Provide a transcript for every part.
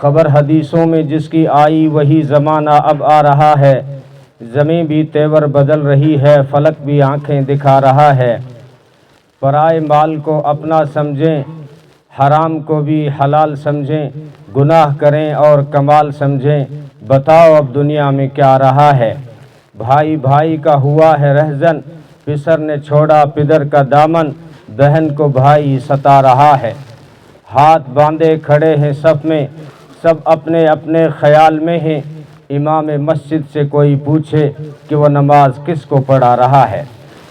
خبر حدیثوں میں جس کی آئی وہی زمانہ اب آ رہا ہے، زمین بھی تیور بدل رہی ہے، فلک بھی آنکھیں دکھا رہا ہے۔ پرائے مال کو اپنا سمجھیں، حرام کو بھی حلال سمجھیں، گناہ کریں اور کمال سمجھیں، بتاؤ اب دنیا میں کیا رہا ہے۔ بھائی بھائی کا ہوا ہے رہزن، پسر نے چھوڑا پدر کا دامن، بہن کو بھائی ستا رہا ہے۔ ہاتھ باندھے کھڑے ہیں صف میں، سب اپنے اپنے خیال میں ہیں، امام مسجد سے کوئی پوچھے کہ وہ نماز کس کو پڑھا رہا ہے۔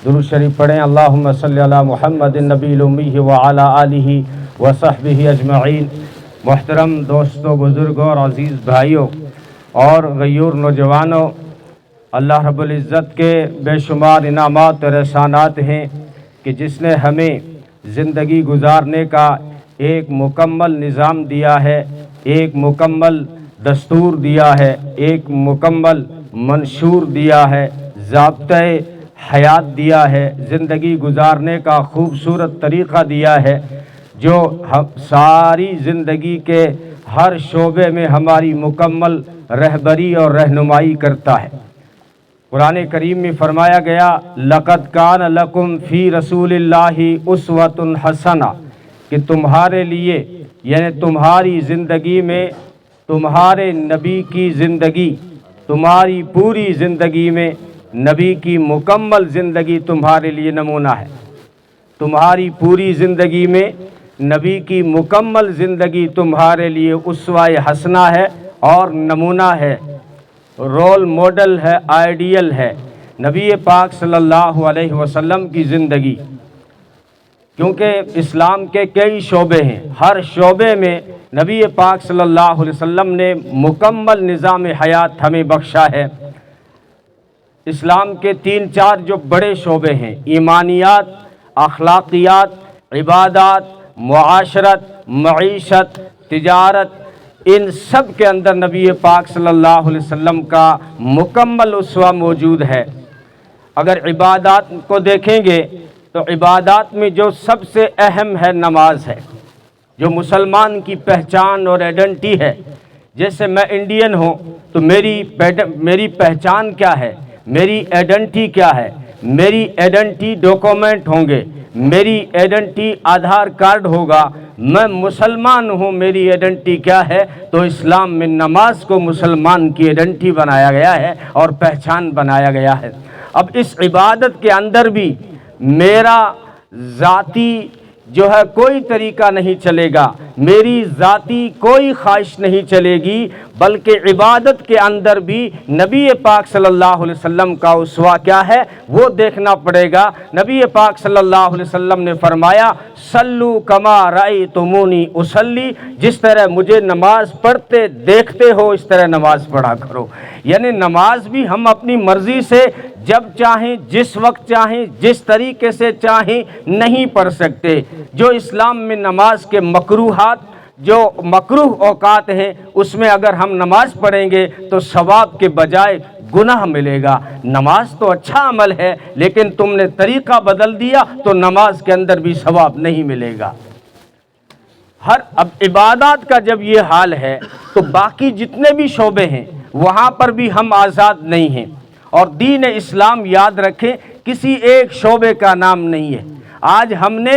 درود شریف پڑھیں۔ اللہم صلی علی محمد النبی الامی وعلی آلہ وصحبہ اجمعین۔ محترم دوستوں، بزرگوں اور عزیز بھائیوں اور غیور نوجوانوں، اللہ رب العزت کے بے شمار انعامات اور احسانات ہیں کہ جس نے ہمیں زندگی گزارنے کا ایک مکمل نظام دیا ہے، ایک مکمل دستور دیا ہے، ایک مکمل منشور دیا ہے، ضابطۂ حیات دیا ہے، زندگی گزارنے کا خوبصورت طریقہ دیا ہے جو ساری زندگی کے ہر شعبے میں ہماری مکمل رہبری اور رہنمائی کرتا ہے۔ قرآن کریم میں فرمایا گیا لَقَدْ كَانَ لَكُمْ فِي رَسُولِ اللَّهِ أُسْوَةٌ حَسَنَةٌ، کہ تمہارے لیے یعنی تمہاری زندگی میں تمہارے نبی کی زندگی، تمہاری پوری زندگی میں نبی کی مکمل زندگی تمہارے لیے نمونہ ہے۔ تمہاری پوری زندگی میں نبی کی مکمل زندگی تمہارے لیے اسوہ حسنہ ہے اور نمونہ ہے، رول ماڈل ہے، آئیڈیل ہے نبی پاک صلی اللہ علیہ وسلم کی زندگی۔ کیونکہ اسلام کے کئی شعبے ہیں، ہر شعبے میں نبی پاک صلی اللہ علیہ وسلم نے مکمل نظام حیات ہمیں بخشا ہے۔ اسلام کے 3-4 جو بڑے شعبے ہیں، ایمانیات، اخلاقیات، عبادات، معاشرت، معیشت، تجارت، ان سب کے اندر نبی پاک صلی اللہ علیہ وسلم کا مکمل اسوہ موجود ہے۔ اگر عبادات کو دیکھیں گے تو عبادات میں جو سب سے اہم ہے نماز ہے، جو مسلمان کی پہچان اور آئیڈینٹی ہے۔ جیسے میں انڈین ہوں تو میری پہچان کیا ہے، میری آئیڈینٹی کیا ہے؟ میری آئیڈینٹی ڈاکومنٹ ہوں گے، میری آئیڈینٹی آدھار کارڈ ہوگا۔ میں مسلمان ہوں، میری آئیڈینٹی کیا ہے؟ تو اسلام میں نماز کو مسلمان کی آئیڈینٹی بنایا گیا ہے اور پہچان بنایا گیا ہے۔ اب اس عبادت کے اندر بھی میرا ذاتی جو ہے کوئی طریقہ نہیں چلے گا، میری ذاتی کوئی خواہش نہیں چلے گی، بلکہ عبادت کے اندر بھی نبی پاک صلی اللہ علیہ وسلم کا اسوہ کیا ہے وہ دیکھنا پڑے گا۔ نبی پاک صلی اللہ علیہ وسلم نے فرمایا صلو کما رأیتمونی اصلی، جس طرح مجھے نماز پڑھتے دیکھتے ہو اس طرح نماز پڑھا کرو۔ یعنی نماز بھی ہم اپنی مرضی سے جب چاہیں، جس وقت چاہیں، جس طریقے سے چاہیں نہیں پڑھ سکتے۔ جو اسلام میں نماز کے مکروہات، جو مکروہ اوقات ہیں، اس میں اگر ہم نماز پڑھیں گے تو ثواب کے بجائے گناہ ملے گا۔ نماز تو اچھا عمل ہے، لیکن تم نے طریقہ بدل دیا تو نماز کے اندر بھی ثواب نہیں ملے گا۔ اب عبادات کا جب یہ حال ہے تو باقی جتنے بھی شعبے ہیں وہاں پر بھی ہم آزاد نہیں ہیں۔ اور دین اسلام یاد رکھیں کسی ایک شعبے کا نام نہیں ہے۔ آج ہم نے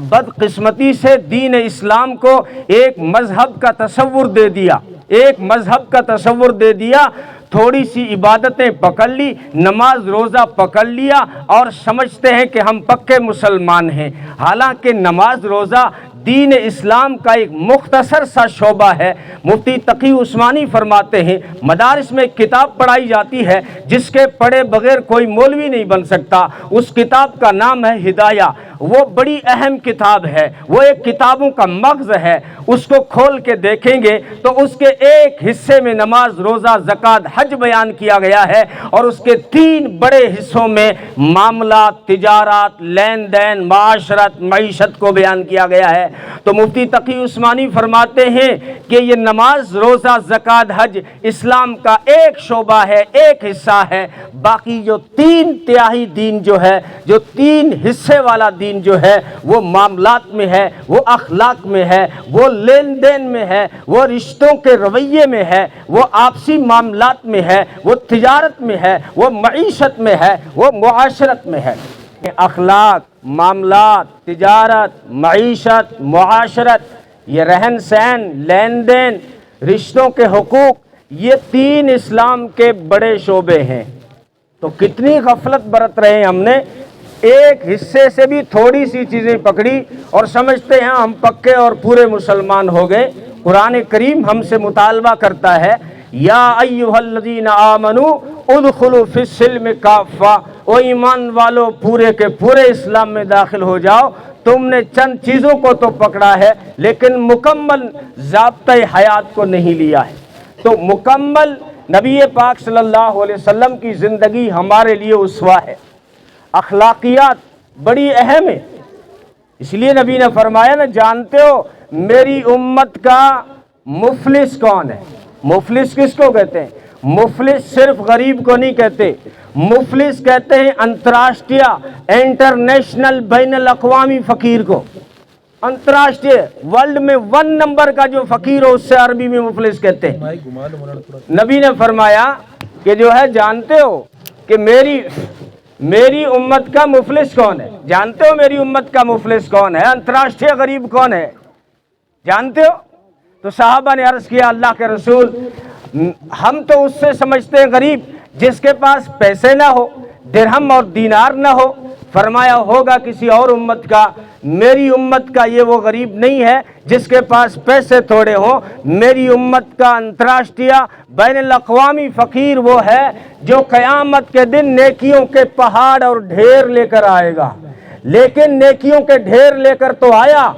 بدقسمتی سے دین اسلام کو ایک مذہب کا تصور دے دیا، ایک مذہب کا تصور دے دیا، تھوڑی سی عبادتیں پکڑ لی، نماز روزہ پکڑ لیا اور سمجھتے ہیں کہ ہم پکے مسلمان ہیں۔ حالانکہ نماز روزہ دین اسلام کا ایک مختصر سا شعبہ ہے۔ مفتی تقی عثمانی فرماتے ہیں مدارس میں کتاب پڑھائی جاتی ہے جس کے پڑھے بغیر کوئی مولوی نہیں بن سکتا، اس کتاب کا نام ہے ہدایہ۔ وہ بڑی اہم کتاب ہے، وہ ایک کتابوں کا مغز ہے۔ اس کو کھول کے دیکھیں گے تو اس کے ایک حصے میں نماز روزہ زکوٰۃ حج بیان کیا گیا ہے، اور اس کے 3 بڑے حصوں میں معاملات، تجارات، لین دین، معاشرت، معیشت کو بیان کیا گیا ہے۔ تو مفتی تقی عثمانی فرماتے ہیں کہ یہ نماز، روزہ، زکوٰۃ، حج اسلام کا ایک شعبہ ہے، ایک حصہ ہے، باقی جو 3/3 دین جو ہے، جو 3 حصے والا دین جو ہے، وہ معاملات میں ہے، وہ اخلاق میں ہے، وہ لین دین میں ہے، وہ رشتوں کے رویے میں ہے، وہ آپسی معاملات میں ہے، وہ تجارت میں ہے، وہ معیشت میں ہے، وہ معاشرت میں ہے۔ اخلاق، معاملات، تجارت، معیشت، معاشرت، یہ رہن سہن، لین دین، رشتوں کے حقوق، یہ 3 اسلام کے بڑے شعبے ہیں۔ تو کتنی غفلت برت رہے ہیں ہم نے، ایک حصے سے بھی تھوڑی سی چیزیں پکڑی اور سمجھتے ہیں ہم پکے اور پورے مسلمان ہو گئے۔ قرآن کریم ہم سے مطالبہ کرتا ہے، یا ایھا الذین آمنوا ادخلوا فی السلم کافہ، او ایمان والو پورے کے پورے اسلام میں داخل ہو جاؤ۔ تم نے چند چیزوں کو تو پکڑا ہے لیکن مکمل ضابطۂ حیات کو نہیں لیا ہے۔ تو مکمل نبی پاک صلی اللہ علیہ وسلم کی زندگی ہمارے لیے اسوہ ہے۔ اخلاقیات بڑی اہم ہے، اس لیے نبی نے فرمایا نا، جانتے ہو میری امت کا مفلس کون ہے؟ مفلس کس کو کہتے ہیں؟ مفلس صرف غریب کو نہیں کہتے، مفلس کہتے ہیں انتراشٹریہ، انٹرنیشنل، بین الاقوامی فقیر کو۔ انتراشٹریہ ورلڈ میں 1 نمبر کا جو فقیر ہو، اس سے عربی میں مفلس کہتے ہیں۔ نبی نے فرمایا کہ جو ہے، جانتے ہو کہ میری امت کا مفلس کون ہے؟ جانتے ہو میری امت کا مفلس کون ہے؟ انتراشٹریہ غریب کون ہے؟ جانتے ہو؟ تو صحابہ نے عرض کیا، اللہ کے رسول، ہم تو اس سے سمجھتے ہیں غریب جس کے پاس پیسے نہ ہو، درہم اور دینار نہ ہو۔ فرمایا ہوگا کسی اور امت کا، میری امت کا یہ وہ غریب نہیں ہے جس کے پاس پیسے تھوڑے ہوں، میری امت کا انتراشٹریہ بین الاقوامی فقیر وہ ہے جو قیامت کے دن نیکیوں کے پہاڑ اور ڈھیر لے کر آئے گا۔ لیکن نیکیوں کے ڈھیر لے کر تو آیا،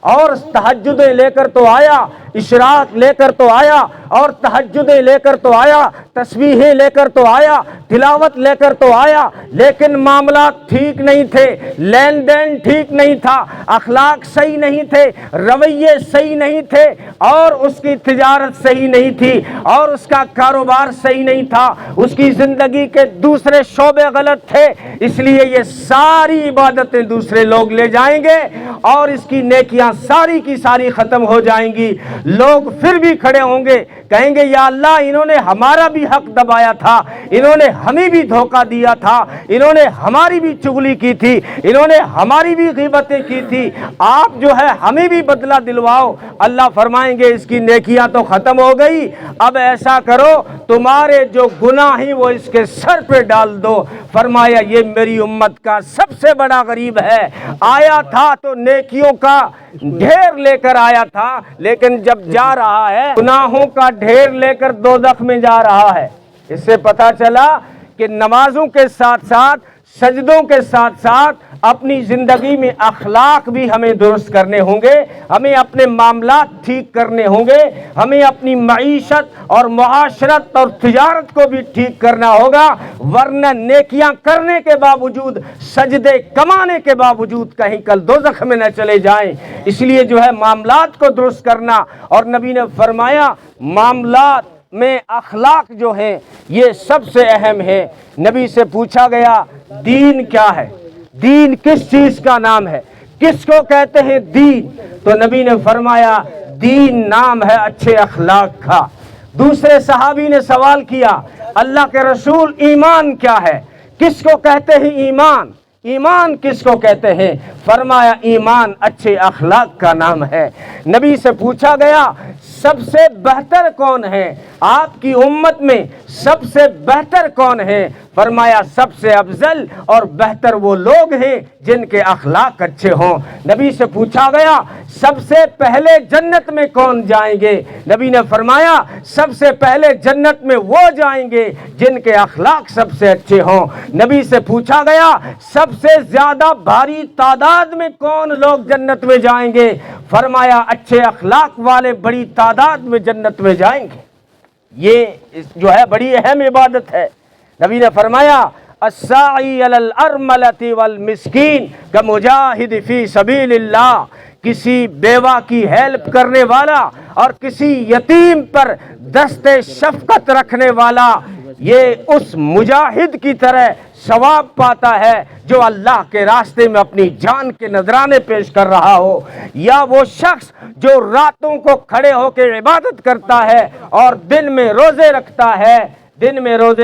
اور تہجدیں لے کر تو آیا، اشراق لے کر تو آیا، اور تہجدیں لے کر تو آیا، تسبیحیں لے کر تو آیا، تلاوت لے کر تو آیا، لیکن معاملات ٹھیک نہیں تھے، لین دین ٹھیک نہیں تھا، اخلاق صحیح نہیں تھے، رویے صحیح نہیں تھے، اور اس کی تجارت صحیح نہیں تھی، اور اس کا کاروبار صحیح نہیں تھا، اس کی زندگی کے دوسرے شعبے غلط تھے، اس لیے یہ ساری عبادتیں دوسرے لوگ لے جائیں گے اور اس کی نیکیاں ساری کی ساری ختم ہو جائیں گی۔ لوگ پھر بھی کھڑے ہوں گے، کہیں گے یا اللہ، انہوں نے ہمارا بھی حق دبایا تھا، انہوں نے ہمیں بھی دھوکہ دیا تھا، انہوں نے ہماری بھی چغلی کی تھی، انہوں نے ہماری بھی غیبتیں کی تھی، آپ جو ہے ہمیں بھی بدلہ دلواؤ۔ اللہ فرمائیں گے اس کی نیکیاں تو ختم ہو گئی، اب ایسا کرو تمہارے جو گناہ ہیں وہ اس کے سر پہ ڈال دو۔ فرمایا یہ میری امت کا سب سے بڑا غریب ہے، آیا تھا تو نیکیوں کا ڈھیر لے کر آیا تھا، لیکن جب جا رہا ہے گناہوں کا ڈھیر لے کر دوزخ میں جا رہا ہے۔ اس سے پتہ چلا کہ نمازوں کے ساتھ ساتھ، سجدوں کے ساتھ ساتھ اپنی زندگی میں اخلاق بھی ہمیں درست کرنے ہوں گے، ہمیں اپنے معاملات ٹھیک کرنے ہوں گے، ہمیں اپنی معیشت اور معاشرت اور تجارت کو بھی ٹھیک کرنا ہوگا، ورنہ نیکیاں کرنے کے باوجود، سجدے کمانے کے باوجود کہیں کل دوزخ میں نہ چلے جائیں۔ اس لیے جو ہے معاملات کو درست کرنا، اور نبی نے فرمایا معاملات میں اخلاق جو ہیں یہ سب سے اہم ہے۔ نبی سے پوچھا گیا دین کیا ہے، دین کس چیز کا نام ہے، کس کو کہتے ہیں دین؟ تو نبی نے فرمایا دین نام ہے اچھے اخلاق کا۔ دوسرے صحابی نے سوال کیا، اللہ کے رسول ایمان کیا ہے، کس کو کہتے ہیں ایمان؟ ایمان کس کو کہتے ہیں؟ فرمایا ایمان اچھے اخلاق کا نام ہے۔ نبی سے پوچھا گیا سب سے بہتر کون ہے، آپ کی امت میں سب سے بہتر کون ہے؟ فرمایا سب سے افضل اور بہتر وہ لوگ ہیں جن کے اخلاق اچھے ہوں۔ نبی سے پوچھا گیا سب سے پہلے جنت میں کون جائیں گے؟ نبی نے فرمایا سب سے پہلے جنت میں وہ جائیں گے جن کے اخلاق سب سے اچھے ہوں۔ نبی سے پوچھا گیا سب سے زیادہ بھاری تعداد میں کون لوگ جنت میں جائیں گے؟ فرمایا اچھے اخلاق والے بڑی تعداد میں جنت میں جائیں گے۔ یہ جو ہے بڑی اہم عبادت ہے۔ نبی نے فرمایا الساعی علی الارملۃ والمسکین کمجاہد فی سبیل اللہ، کسی بیوہ کی ہیلپ کرنے والا اور کسی یتیم پر دست شفقت رکھنے والا یہ اس مجاہد کی طرح ثواب پاتا ہے جو اللہ کے راستے میں اپنی جان کے نذرانے پیش کر رہا ہو، یا وہ شخص جو راتوں کو کھڑے ہو کے عبادت کرتا ہے اور دن میں روزے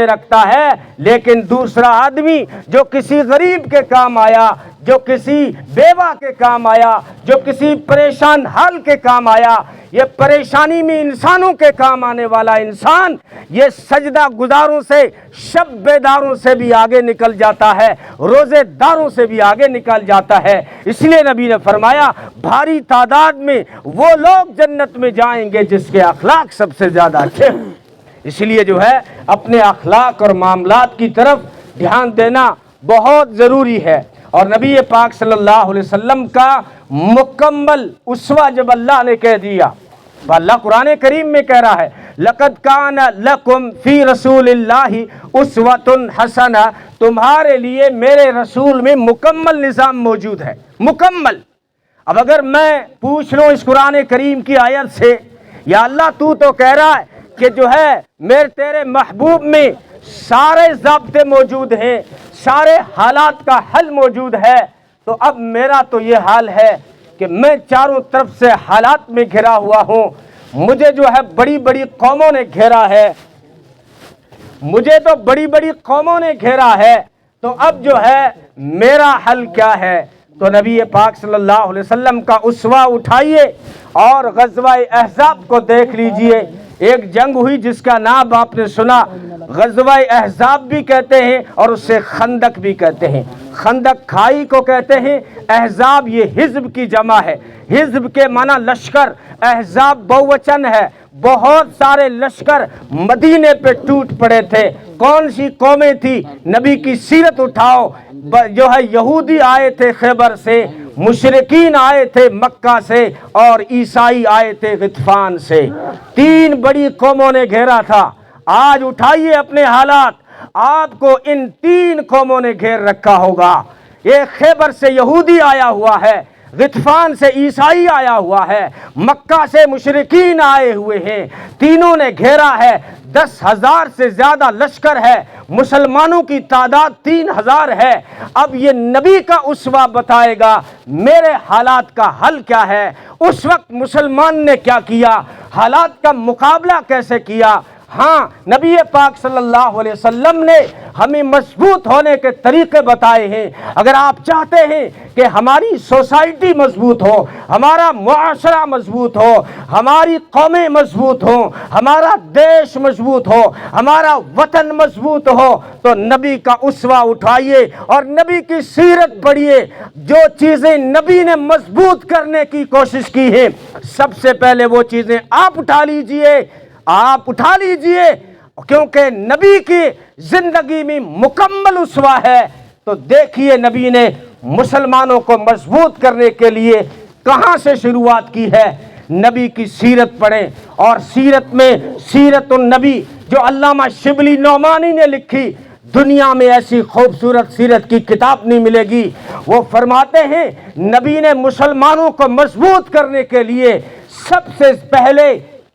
رکھتا ہے، لیکن دوسرا آدمی جو کسی غریب کے کام آیا، جو کسی بیوہ کے کام آیا، جو کسی پریشان حال کے کام آیا، یہ پریشانی میں انسانوں کے کام آنے والا انسان یہ سجدہ گزاروں سے، شب بیداروں سے بھی آگے نکل جاتا ہے، روزے داروں سے بھی آگے نکل جاتا ہے۔ اس لیے نبی نے فرمایا بھاری تعداد میں وہ لوگ جنت میں جائیں گے جس کے اخلاق سب سے زیادہ اچھے ہیں۔ اس لیے جو ہے اپنے اخلاق اور معاملات کی طرف دھیان دینا بہت ضروری ہے۔ اور نبی پاک صلی اللہ علیہ وسلم کا مکمل اسوہ جب اللہ نے کہہ دیا، اللہ قرآن کریم میں کہہ رہا ہے لَقَدْ كَانَ لَكُمْ فِي رَسُولِ اللَّهِ أُسْوَةٌ حَسَنَةٌ، تمہارے لیے میرے رسول میں مکمل نظام موجود ہے، مکمل۔ اب اگر میں پوچھ لوں اس قرآن کریم کی آیت سے، یا اللہ تو کہہ رہا ہے کہ جو ہے میرے تیرے محبوب میں سارے ضابطے موجود ہیں، سارے حالات کا حل موجود ہے، تو اب میرا تو یہ حال ہے کہ میں چاروں طرف سے حالات میں گھرا ہوا ہوں، مجھے جو ہے بڑی بڑی قوموں نے گھیرا ہے، مجھے تو بڑی بڑی قوموں نے گھیرا ہے، تو اب جو ہے میرا حل کیا ہے؟ تو نبی پاک صلی اللہ علیہ وسلم کا اسوہ اٹھائیے اور غزوہ احزاب کو دیکھ لیجئے۔ ایک جنگ ہوئی جس کا نام آپ نے سنا، غزوہ احزاب بھی کہتے ہیں اور اسے خندق بھی کہتے ہیں، خندق کھائی کو کہتے ہیں، احزاب یہ حزب کی جمع ہے، حزب کے معنی لشکر، احزاب بہوچن ہے، بہت سارے لشکر مدینے پہ ٹوٹ پڑے تھے۔ کون سی قومیں تھی؟ نبی کی سیرت اٹھاؤ، جو ہے یہودی آئے تھے خیبر سے، مشرکین آئے تھے مکہ سے، اور عیسائی آئے تھے غطفان سے، تین بڑی قوموں نے گھیرا تھا۔ آج اٹھائیے اپنے حالات، آپ کو ان تین قوموں نے گھیر رکھا ہوگا۔ ایک خیبر سے یہودی آیا ہوا ہے، غطفان سے عیسائی آیا ہوا ہے، مکہ سے مشرکین آئے ہوئے ہیں، تینوں نے گھیرا ہے۔ 10,000 سے زیادہ لشکر ہے، مسلمانوں کی تعداد 3,000 ہے۔ اب یہ نبی کا اسوہ بتائے گا میرے حالات کا حل کیا ہے، اس وقت مسلمان نے کیا کیا، حالات کا مقابلہ کیسے کیا۔ ہاں، نبی پاک صلی اللہ علیہ وسلم نے ہمیں مضبوط ہونے کے طریقے بتائے ہیں۔ اگر آپ چاہتے ہیں کہ ہماری سوسائٹی مضبوط ہو، ہمارا معاشرہ مضبوط ہو، ہماری قومیں مضبوط ہوں، ہمارا دیش مضبوط ہو، ہمارا وطن مضبوط ہو، تو نبی کا اسوہ اٹھائیے اور نبی کی سیرت پڑھیے۔ جو چیزیں نبی نے مضبوط کرنے کی کوشش کی ہے، سب سے پہلے وہ چیزیں آپ اٹھا لیجئے، آپ اٹھا لیجئے، کیونکہ نبی کی زندگی میں مکمل اسوہ ہے۔ تو دیکھیے نبی نے مسلمانوں کو مضبوط کرنے کے لیے کہاں سے شروعات کی ہے۔ نبی کی سیرت پڑھیں، اور سیرت میں سیرت النبی جو علامہ شبلی نعمانی نے لکھی، دنیا میں ایسی خوبصورت سیرت کی کتاب نہیں ملے گی۔ وہ فرماتے ہیں نبی نے مسلمانوں کو مضبوط کرنے کے لیے سب سے پہلے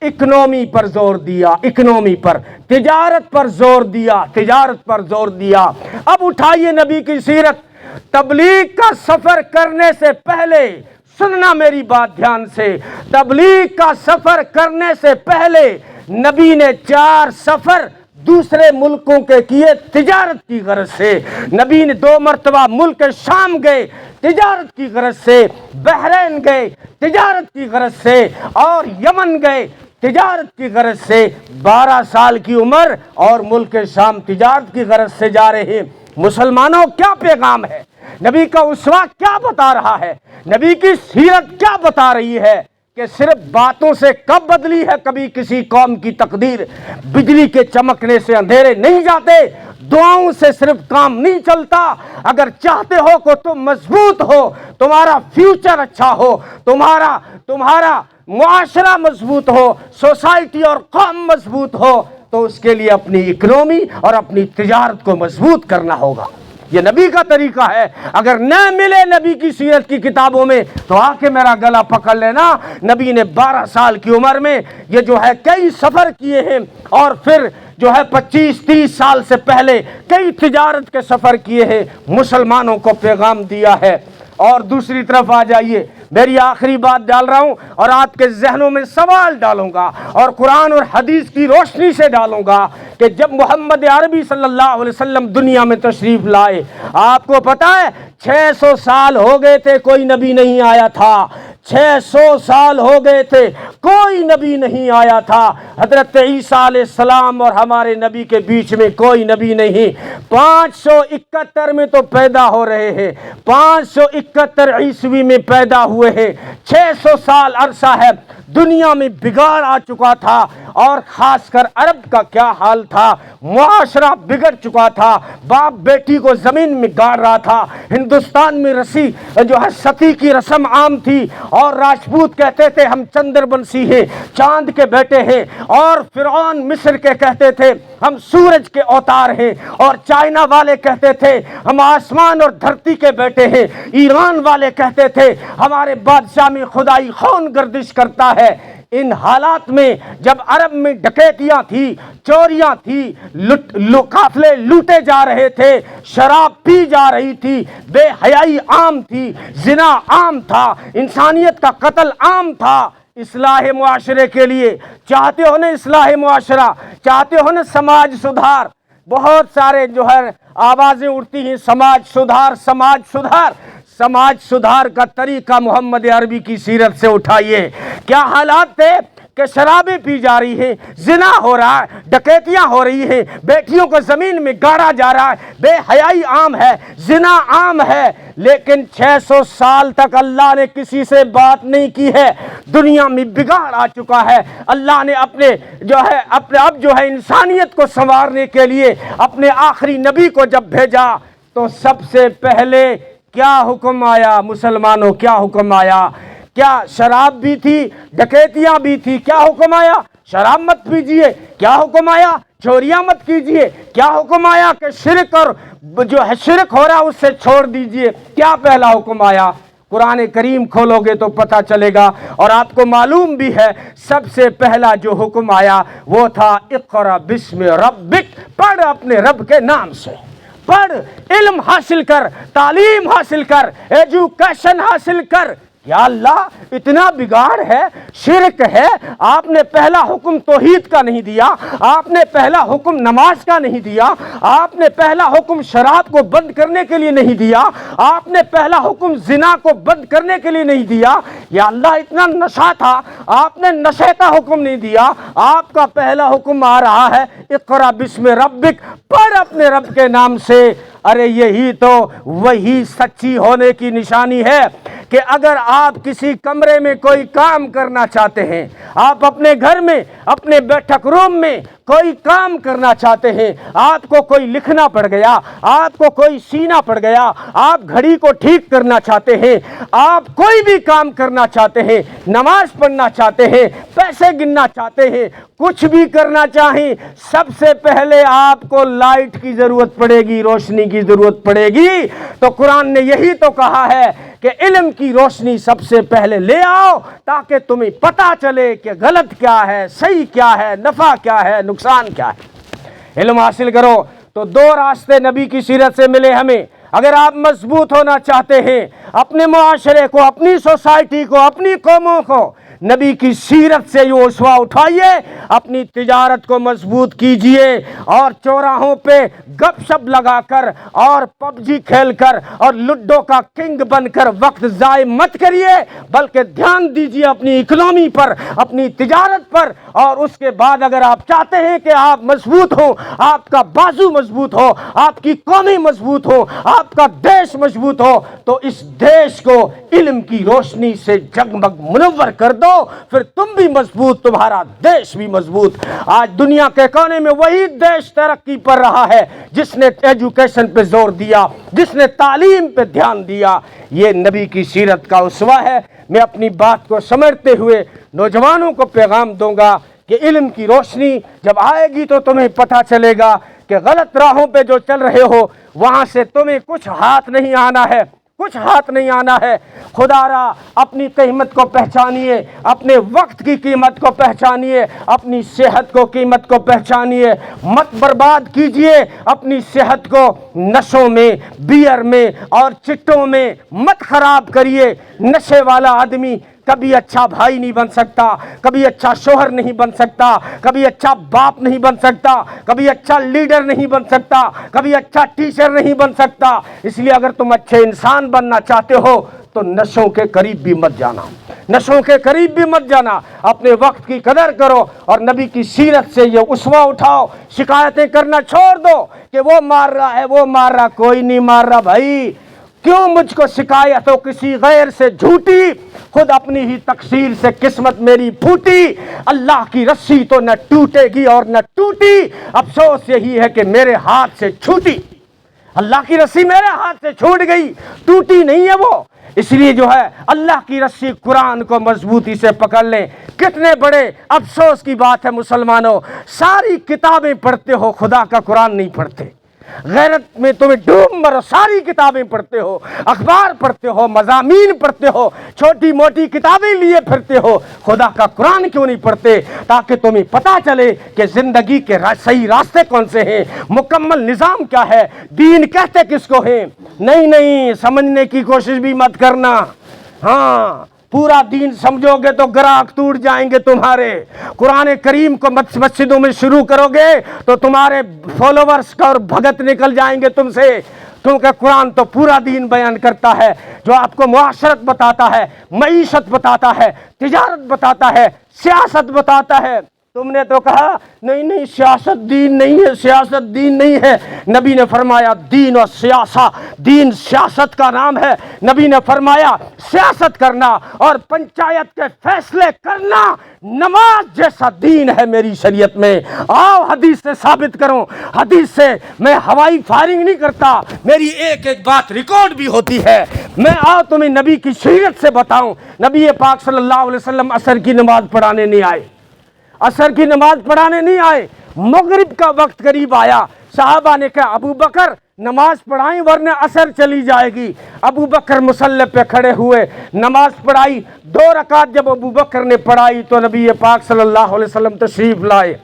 اکنومی پر زور دیا، اکنومی پر، تجارت پر زور دیا، تجارت پر زور دیا۔ اب اٹھائیے نبی کی سیرت۔ تبلیغ کا سفر کرنے سے پہلے، سننا میری بات دھیان سے، تبلیغ کا سفر کرنے سے پہلے نبی نے 4 سفر دوسرے ملکوں کے کیے تجارت کی غرض سے۔ نبی نے 2 مرتبہ ملک شام گئے تجارت کی غرض سے، بحرین گئے تجارت کی غرض سے، اور یمن گئے تجارت کی غرض سے۔ 12 سال کی عمر اور ملک شام تجارت کی غرض سے جا رہے ہیں۔ مسلمانوں کیا پیغام ہے؟ نبی کا اسوہ کیا بتا رہا ہے؟ نبی کی سیرت کیا بتا رہی ہے؟ کہ صرف باتوں سے کب بدلی ہے کبھی کسی قوم کی تقدیر؟ بجلی کے چمکنے سے اندھیرے نہیں جاتے، دعاؤں سے صرف کام نہیں چلتا۔ اگر چاہتے ہو کہ تم مضبوط ہو، تمہارا فیوچر اچھا ہو، تمہارا معاشرہ مضبوط ہو، سوسائٹی اور قوم مضبوط ہو، تو اس کے لیے اپنی اکنومی اور اپنی تجارت کو مضبوط کرنا ہوگا۔ یہ نبی کا طریقہ ہے. اگر نہ ملے نبی کی سیرت کی کتابوں میں تو آ کے میرا گلا پکڑ لینا. نبی نے 12 سال کی عمر میں یہ جو ہے کئی سفر کیے ہیں, اور پھر جو ہے 25-30 سال سے پہلے کئی تجارت کے سفر کیے ہیں, مسلمانوں کو پیغام دیا ہے. اور دوسری طرف آ جائیے, میری آخری بات ڈال رہا ہوں اور آپ کے ذہنوں میں سوال ڈالوں گا اور قرآن اور حدیث کی روشنی سے ڈالوں گا کہ جب محمد عربی صلی اللہ علیہ وسلم دنیا میں تشریف لائے, آپ کو پتہ ہے 600 سال ہو گئے تھے کوئی نبی نہیں آیا تھا. 600 سال ہو گئے تھے کوئی نبی نہیں آیا تھا. حضرت عیسیٰ علیہ السلام اور ہمارے نبی کے بیچ میں کوئی نبی نہیں. 571 میں تو پیدا ہو رہے ہیں, 571 عیسوی میں پیدا ہوئے ہیں. 600 سال عرصہ ہے. دنیا میں بگاڑ آ چکا تھا, اور خاص کر عرب کا کیا حال تھا, معاشرہ بگڑ چکا تھا. باپ بیٹی کو زمین میں گاڑ رہا تھا. ہندوستان میں رسی جو ہے ستی کی رسم عام تھی, اور راجپوت کہتے تھے ہم چندر بنسی ہیں, چاند کے بیٹے ہیں, اور فرعون مصر کے کہتے تھے ہم سورج کے اوتار ہیں, اور چائنا والے کہتے تھے ہم آسمان اور دھرتی کے بیٹے ہیں, ایران والے کہتے تھے ہمارے بادشاہ میں خدائی خون گردش کرتا ہے. ان حالات میں جب عرب میں ڈکیتیاں تھی, چوریاں تھی, قافلے لوٹے جا رہے تھے, شراب پی جا رہی تھی, بے حیائی عام تھی, زنا عام تھا, انسانیت کا قتل عام تھا. اصلاح معاشرے کے لیے چاہتے ہو نا, اصلاح معاشرہ چاہتے ہو نا, سماج سدھار, بہت سارے جو ہے آوازیں اٹھتی ہیں سماج سدھار سماج سدھار. سماج سدھار کا طریقہ محمد عربی کی سیرت سے اٹھائیے. کیا حالات تھے کہ شرابیں پی جا رہی ہیں, زنا ہو رہا ہے, ڈکیتیاں ہو رہی ہیں, بیٹیوں کو زمین میں گاڑا جا رہا ہے, بے حیائی عام ہے, زنا عام ہے. لیکن 600 سال تک اللہ نے کسی سے بات نہیں کی ہے. دنیا میں بگاڑ آ چکا ہے. اللہ نے اپنے اب جو ہے انسانیت کو سنوارنے کے لیے اپنے آخری نبی کو جب بھیجا تو سب سے پہلے کیا حکم آیا مسلمانوں, کیا حکم آیا؟ کیا شراب بھی تھی, ڈکیتیاں بھی تھی, کیا حکم آیا؟ شراب مت پیجیے. کیا حکم آیا؟ چوریاں مت کیجیے. کیا حکم آیا کہ شرک اور جو ہے شرک ہو رہا اس سے چھوڑ دیجیے. کیا پہلا حکم آیا؟ قرآن کریم کھولو گے تو پتہ چلے گا, اور آپ کو معلوم بھی ہے سب سے پہلا جو حکم آیا وہ تھا اقرا بسم ربک, پڑھ اپنے رب کے نام سے, پڑھ, علم حاصل کر, تعلیم حاصل کر, ایجوکیشن حاصل کر. یا اللہ اتنا بگاڑ ہے, شرک ہے. آپ نے پہلا حکم توحید کا نہیں دیا, آپ نے پہلا حکم نماز کا نہیں دیا, آپ نے پہلا حکم شراب کو بند کرنے کے لیے نہیں دیا, آپ نے پہلا حکم زنا کو بند کرنے کے لیے نہیں دیا. یا اللہ اتنا نشہ تھا, آپ نے نشے کا حکم نہیں دیا. آپ کا پہلا حکم آ رہا ہے اقرا بسم ربک, پڑھ اپنے رب کے نام سے. ارے یہی تو وہی سچی ہونے کی نشانی ہے کہ اگر آپ کسی کمرے میں کوئی کام کرنا چاہتے ہیں, آپ اپنے گھر میں اپنے بیٹھک روم میں کوئی کام کرنا چاہتے ہیں, آپ کو کوئی لکھنا پڑ گیا, آپ کو کوئی سینا پڑ گیا, آپ گھڑی کو ٹھیک کرنا چاہتے ہیں, آپ کوئی بھی کام کرنا چاہتے ہیں, نماز پڑھنا چاہتے ہیں, پیسے گننا چاہتے ہیں, کچھ بھی کرنا چاہیں, سب سے پہلے آپ کو لائٹ کی ضرورت پڑے گی, روشنی کی ضرورت پڑے گی. تو قرآن نے یہی تو کہا ہے کہ علم کی روشنی سب سے پہلے لے آؤ تاکہ تمہیں پتہ چلے کہ غلط کیا ہے, صحیح کیا ہے, نفع کیا ہے, نقصان کیا ہے. علم حاصل کرو. تو 2 راستے نبی کی سیرت سے ملے ہمیں. اگر آپ مضبوط ہونا چاہتے ہیں, اپنے معاشرے کو, اپنی سوسائٹی کو, اپنی قوموں کو نبی کی سیرت سے یہ اسوہ اٹھائیے, اپنی تجارت کو مضبوط کیجئے, اور چوراہوں پہ گپ شپ لگا کر اور پب جی کھیل کر اور لڈو کا کنگ بن کر وقت ضائع مت کریے, بلکہ دھیان دیجئے اپنی اکنامی پر, اپنی تجارت پر. اور اس کے بعد اگر آپ چاہتے ہیں کہ آپ مضبوط ہوں, آپ کا بازو مضبوط ہو, آپ کی قومی مضبوط ہو, آپ کا دیش مضبوط ہو, تو اس دیش کو علم کی روشنی سے جگمگ منور کر دو, پھر تم بھی مضبوط, تمہارا دیش بھی مضبوط. آج دنیا کے کونے میں وہی دیش ترقی پر رہا ہے جس نے ایجوکیشن پہ زور دیا, جس نے تعلیم پہ دھیان دیا. یہ نبی کی سیرت کا اسوہ ہے. میں اپنی بات کو سمیٹتے ہوئے نوجوانوں کو پیغام دوں گا کہ علم کی روشنی جب آئے گی تو تمہیں پتہ چلے گا کہ غلط راہوں پہ جو چل رہے ہو وہاں سے تمہیں کچھ ہاتھ نہیں آنا ہے، کچھ ہاتھ نہیں آنا ہے۔ خدا را اپنی قیمت کو پہچانیے، اپنے وقت کی قیمت کو پہچانیے، اپنی صحت کو قیمت کو پہچانیے، مت برباد کیجئے اپنی صحت کو نشوں میں، بیئر میں اور چٹوں میں مت خراب کریے۔ نشے والا آدمی کبھی اچھا بھائی نہیں بن سکتا، کبھی اچھا شوہر نہیں بن سکتا، کبھی اچھا باپ نہیں بن سکتا، کبھی اچھا لیڈر نہیں بن سکتا، کبھی اچھا ٹیچر نہیں بن سکتا۔ اس لیے اگر تم اچھے انسان بننا چاہتے ہو تو نشوں کے قریب بھی مت جانا، نشوں کے قریب بھی مت جانا، اپنے وقت کی قدر کرو اور نبی کی سیرت سے یہ اسوہ اٹھاؤ۔ شکایتیں کرنا چھوڑ دو کہ وہ مار رہا ہے، وہ مار رہا، کوئی نہیں مار رہا بھائی، کیوں مجھ کو شکایت ہو کسی غیر سے جھوٹی؟ خود اپنی ہی تقصیر سے قسمت میری پھوٹی، اللہ کی رسی تو نہ ٹوٹے گی اور نہ ٹوٹی، افسوس یہی ہے کہ میرے ہاتھ سے چھوٹی۔ اللہ کی رسی میرے ہاتھ سے چھوٹ گئی، ٹوٹی نہیں ہے وہ۔ اس لیے جو ہے اللہ کی رسی قرآن کو مضبوطی سے پکڑ لیں۔ کتنے بڑے افسوس کی بات ہے مسلمانوں، ساری کتابیں پڑھتے ہو، خدا کا قرآن نہیں پڑھتے۔ غیرت میں تمہیں ڈوب مرو، ساری کتابیں پڑھتے ہو، اخبار پڑھتے ہو، مضامین پڑھتے ہو، چھوٹی موٹی کتابیں لیے پھرتے ہو، خدا کا قرآن کیوں نہیں پڑھتے؟ تاکہ تمہیں پتہ چلے کہ زندگی کے صحیح راستے کون سے ہیں، مکمل نظام کیا ہے، دین کہتے کس کو ہیں۔ نہیں سمجھنے کی کوشش بھی مت کرنا۔ ہاں پورا دین سمجھو گے تو گراہک ٹوٹ جائیں گے تمہارے۔ قرآن کریم کو مسجدوں میں شروع کرو گے تو تمہارے فالوورز کا اور بھگت نکل جائیں گے تم سے، کیونکہ قرآن تو پورا دین بیان کرتا ہے، جو آپ کو معاشرت بتاتا ہے، معیشت بتاتا ہے، تجارت بتاتا ہے، سیاست بتاتا ہے۔ تم نے تو کہا نہیں سیاست دین نہیں ہے، سیاست دین نہیں ہے۔ نبی نے فرمایا دین اور سیاست، دین سیاست کا نام ہے۔ نبی نے فرمایا سیاست کرنا اور پنچایت کے فیصلے کرنا نماز جیسا دین ہے میری شریعت میں۔ آؤ حدیث سے ثابت کروں، حدیث سے میں ہوائی فائرنگ نہیں کرتا، میری ایک ایک بات ریکارڈ بھی ہوتی ہے۔ میں آؤ تمہیں نبی کی شریعت سے بتاؤں۔ نبی پاک صلی اللہ علیہ وسلم عصر کی نماز پڑھانے نہیں آئے، عصر کی نماز پڑھانے نہیں آئے، مغرب کا وقت قریب آیا، صحابہ نے کہا ابو بکر نماز پڑھائیں ورنہ عصر چلی جائے گی۔ ابو بکر مصلی پہ کھڑے ہوئے، نماز پڑھائی، 2 رکعت جب ابو بکر نے پڑھائی تو نبی پاک صلی اللہ علیہ وسلم تشریف لائے۔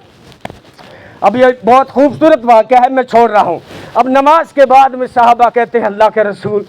اب یہ بہت خوبصورت واقعہ ہے، میں چھوڑ رہا ہوں۔ اب نماز کے بعد میں صحابہ کہتے ہیں اللہ کے رسول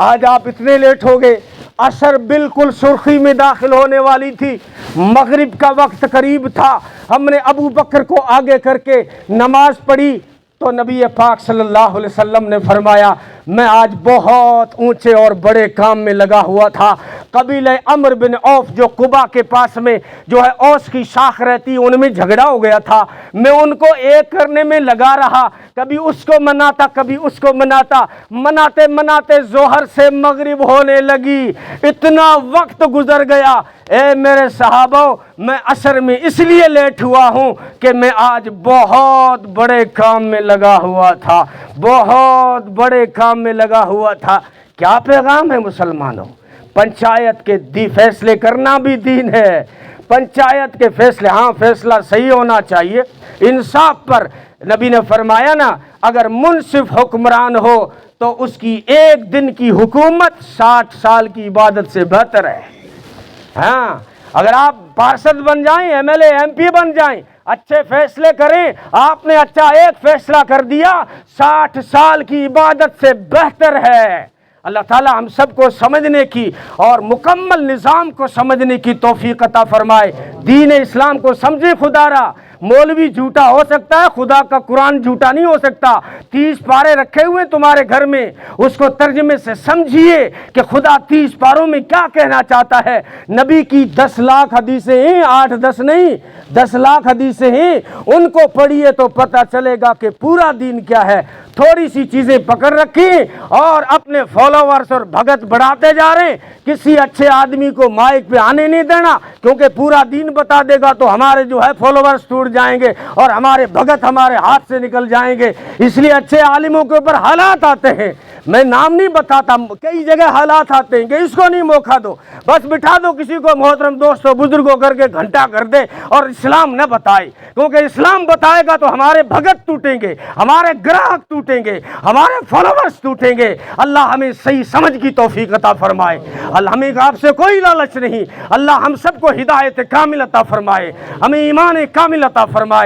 آج آپ اتنے لیٹ ہو گئے، عصر بالکل سرخی میں داخل ہونے والی تھی، مغرب کا وقت قریب تھا، ہم نے ابو بکر کو آگے کر کے نماز پڑھی۔ تو نبی پاک صلی اللہ علیہ وسلم نے فرمایا میں آج بہت اونچے اور بڑے کام میں لگا ہوا تھا۔ قبیلہ عمرو بن عوف جو قبا کے پاس میں جو ہے اوس کی شاخ رہتی، ان میں جھگڑا ہو گیا تھا، میں ان کو ایک کرنے میں لگا رہا، کبھی اس کو مناتا کبھی اس کو مناتا، مناتے مناتے ظہر سے مغرب ہونے لگی، اتنا وقت گزر گیا۔ اے میرے صحابہ میں عصر میں اس لیے لیٹ ہوا ہوں کہ میں آج بہت بڑے کام میں لگا ہوا تھا، بہت بڑے کام میں لگا ہوا تھا۔ کیا پیغام ہے مسلمانوں؟ پنچایت کے فیصلے کرنا بھی دین ہے، پنچایت کے فیصلے، ہاں فیصلہ صحیح ہونا چاہیے، انصاف پر۔ نبی نے فرمایا نا اگر منصف حکمران ہو تو اس کی ایک دن کی حکومت 60 سال کی عبادت سے بہتر ہے۔ ہاں اگر آپ پارشد بن جائیں، M L A M P بن جائیں، اچھے فیصلے کریں، آپ نے اچھا ایک فیصلہ کر دیا 60 سال کی عبادت سے بہتر ہے۔ اللہ تعالی ہم سب کو سمجھنے کی اور مکمل نظام کو سمجھنے کی توفیق عطا فرمائے۔ دین اسلام کو سمجھے خدا را۔ مولوی جھوٹا ہو سکتا ہے، خدا کا قرآن جھوٹا نہیں ہو سکتا۔ 30 پارے رکھے ہوئے تمہارے گھر میں، اس کو ترجمے سے سمجھیے کہ خدا 30 پاروں میں کیا کہنا چاہتا ہے۔ نبی کی 10 لاکھ حدیثیں ہیں، 8-10 نہیں، 10 لاکھ حدیثیں ہیں، ان کو پڑھیے تو پتہ چلے گا کہ پورا دین کیا ہے۔ تھوڑی سی چیزیں پکڑ رکھی اور اپنے فالوورز اور بھگت بڑھاتے جا رہے ہیں، کسی اچھے آدمی کو مائک پہ آنے نہیں دینا، کیونکہ پورا دین بتا دے گا تو ہمارے جو ہے فالوورز ٹوٹ جائیں گے اور ہمارے بھگت ہمارے ہاتھ سے نکل جائیں گے۔ اس لیے اچھے عالموں کے اوپر حالات آتے ہیں، میں نام نہیں بتاتا، کئی جگہ حالات آتے ہیں کہ اس کو نہیں موقع دو، بس بٹھا دو کسی کو محترم دوستوں بزرگوں کر کے گھنٹہ کر دے اور اسلام نہ بتائے، کیونکہ اسلام بتائے گا تو ہمارے بھگت ٹوٹیں گے، ہمارے گراہک ٹوٹیں گے، ہمارے فالوورز ٹوٹیں گے۔ اللہ ہمیں صحیح سمجھ کی توفیق عطا فرمائے۔ اللہ ہمیں آپ سے کوئی لالچ نہیں، اللہ ہم سب کو ہدایت کامل عطا فرمائے، ہمیں ایمان کامل عطا فرمائے۔